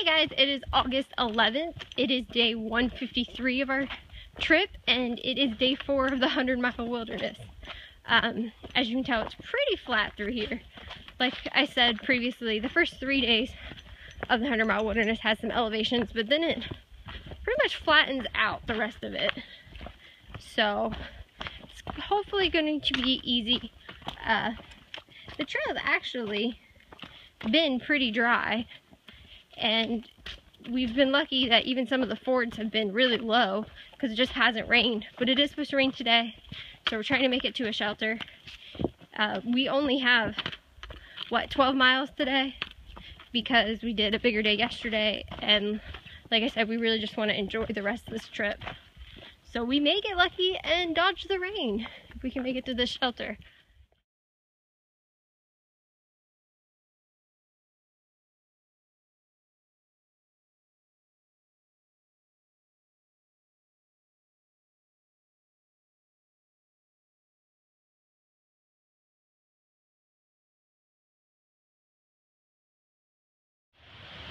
guys, it is August 11th. It is day 153 of our trip, and it is day 4 of the 100-mile wilderness. As you can tell, it's pretty flat through here. Like I said previously, the first 3 days of the 100-mile wilderness has some elevations, but then it pretty much flattens out the rest of it. So it's hopefully going to be easy. The trail has actually been pretty dry, and we've been lucky that even some of the fords have been really low because it just hasn't rained. But it is supposed to rain today, so we're trying to make it to a shelter. We only have, what, 12 miles today because we did a bigger day yesterday, and like I said, we really just want to enjoy the rest of this trip. So we may get lucky and dodge the rain if we can make it to this shelter.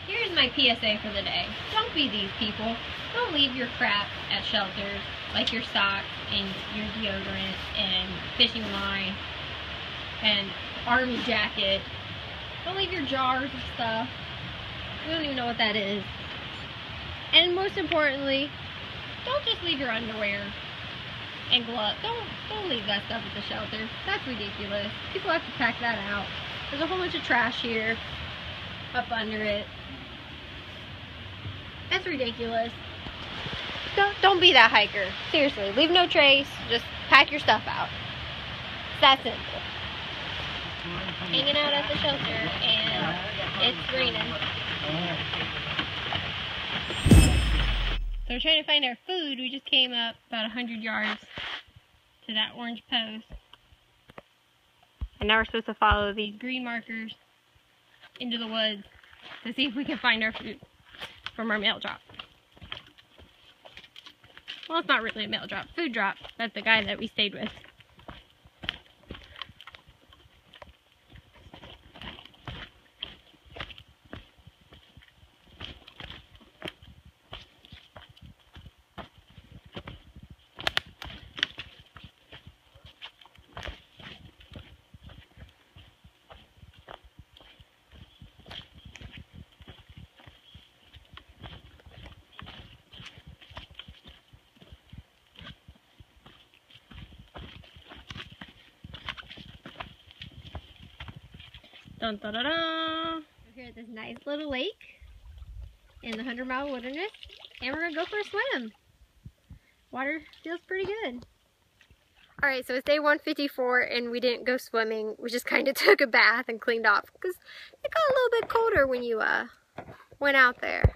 Here's my PSA for the day. Don't be these people. Don't leave your crap at shelters, like your socks and your deodorant and fishing line and army jacket. Don't leave your jars of stuff. We don't even know what that is. And most importantly, don't just leave your underwear and gloves. Don't leave that stuff at the shelter. That's ridiculous. People have to pack that out. There's a whole bunch of trash here, up under it. That's ridiculous. Don't be that hiker. Seriously, leave no trace. Just pack your stuff out. It's that simple. Hanging out at the shelter, and it's raining. So we're trying to find our food. We just came up about 100 yards to that orange post. And now we're supposed to follow these green markers into the woods to see if we can find our food from our mail drop. Well, it's not really a mail drop, food drop. That's the guy that we stayed with. Dun, dun, dun, dun. We're here at this nice little lake in the 100-mile wilderness, and we're gonna go for a swim. Water feels pretty good. Alright, so it's day 154 and we didn't go swimming. We just kind of took a bath and cleaned off because it got a little bit colder when you went out there.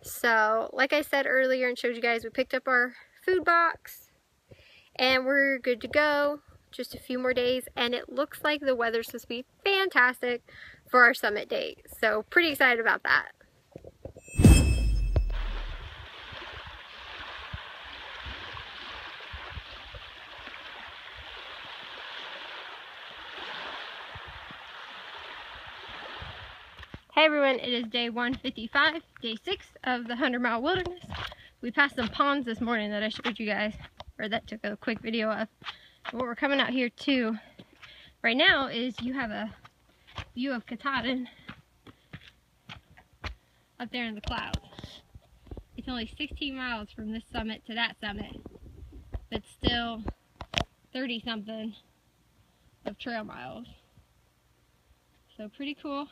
So, like I said earlier and showed you guys, we picked up our food box and we're good to go. Just a few more days, and it looks like the weather's supposed to be fantastic for our summit date. So pretty excited about that. Hey everyone, it is day 155, day 6 of the 100-mile wilderness. We passed some ponds this morning that I showed you guys, or that took a quick video of. What we're coming out here to right now is you have a view of Katahdin up there in the clouds. It's only 16 miles from this summit to that summit, but still 30 something of trail miles. So pretty cool.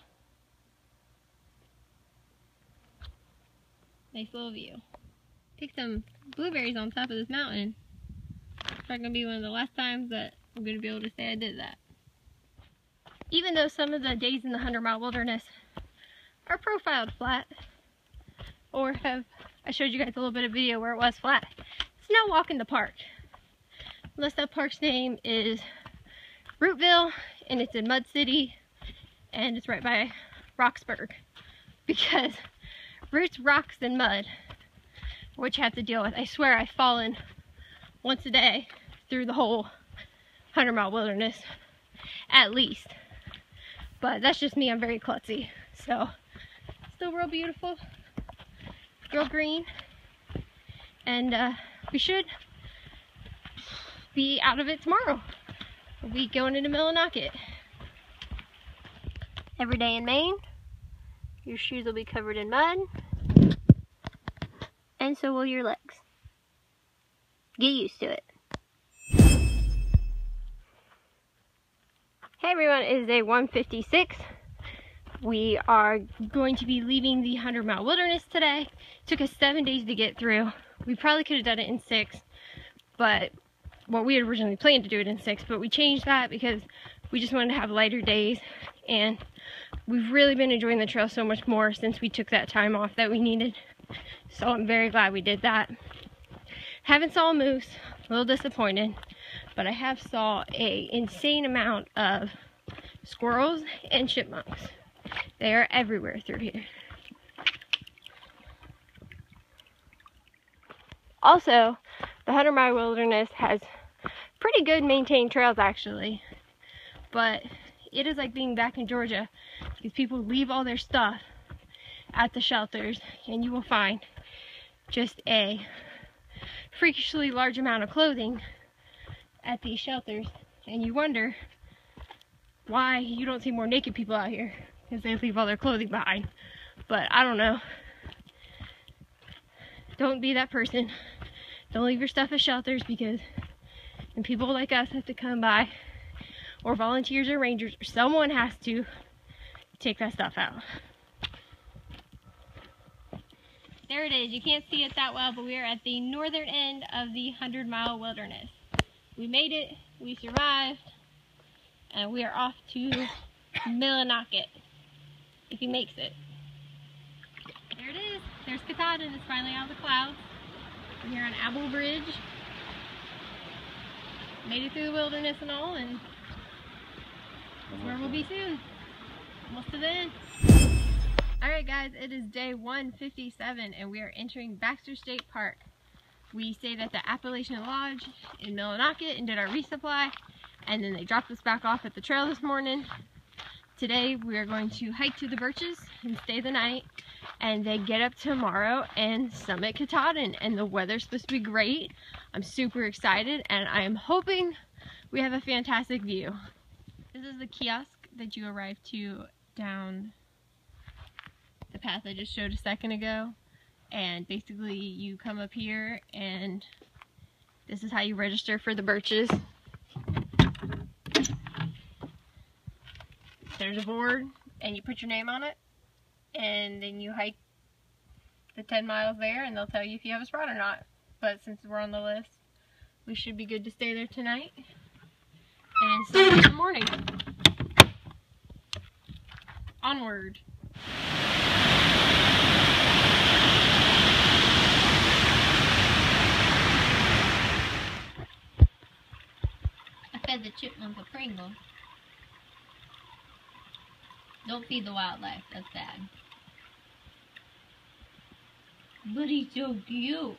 Nice little view. Picked some blueberries on top of this mountain. It's probably going to be one of the last times that I'm going to be able to say I did that. Even though some of the days in the 100-mile wilderness are profiled flat, or I showed you guys a little bit of video where it was flat, it's no walk in the park. Unless that park's name is Rootville, and it's in Mud City, and it's right by Roxburgh. Because roots, rocks, and mud, which you have to deal with. I swear I've fallen once a day through the whole 100-mile wilderness, at least. But that's just me, I'm very klutzy. So still real beautiful, real green, and we should be out of it tomorrow. We'll be going into Millinocket. Every day in Maine, your shoes will be covered in mud, and so will your legs. Get used to it. Hey everyone, it is day 156. We are going to be leaving the 100-mile wilderness today. It took us 7 days to get through. We probably could have done it in 6, but well, we had originally planned to do it in 6, but we changed that because we just wanted to have lighter days, and we've really been enjoying the trail so much more since we took that time off that we needed. So I'm very glad we did that. Haven't saw a moose, a little disappointed, but I have saw a insane amount of squirrels and chipmunks. They are everywhere through here. Also, the 100-mile wilderness has pretty good maintained trails actually, but it is like being back in Georgia because people leave all their stuff at the shelters, and you will find just a freakishly large amount of clothing at these shelters, and you wonder why you don't see more naked people out here because they leave all their clothing behind. But I don't know. Don't be that person. Don't leave your stuff at shelters, because and people like us have to come by, or volunteers or rangers or someone has to take that stuff out. There it is. You can't see it that well, but we are at the northern end of the 100-mile wilderness. We made it, we survived, and we are off to Millinocket, if he makes it. There it is. There's Katahdin. It's finally out of the clouds. We're here on Apple Bridge. Made it through the wilderness and all, and that's where we'll be soon. Almost to the end. Alright guys, it is day 157 and we are entering Baxter State Park. We stayed at the Appalachian Lodge in Millinocket and did our resupply, and then they dropped us back off at the trail this morning. Today we are going to hike to the Birches and stay the night, and then get up tomorrow and summit Katahdin, and the weather's supposed to be great. I'm super excited, and I am hoping we have a fantastic view. This is the kiosk that you arrive to down the path I just showed a second ago, and basically you come up here and this is how you register for the Birches. There's a board and you put your name on it, and then you hike the 10 miles there and they'll tell you if you have a spot or not. But since we're on the list, we should be good to stay there tonight and see you in the morning. Onward. I fed the chipmunk a Pringle. Don't feed the wildlife, that's bad. But he's so cute.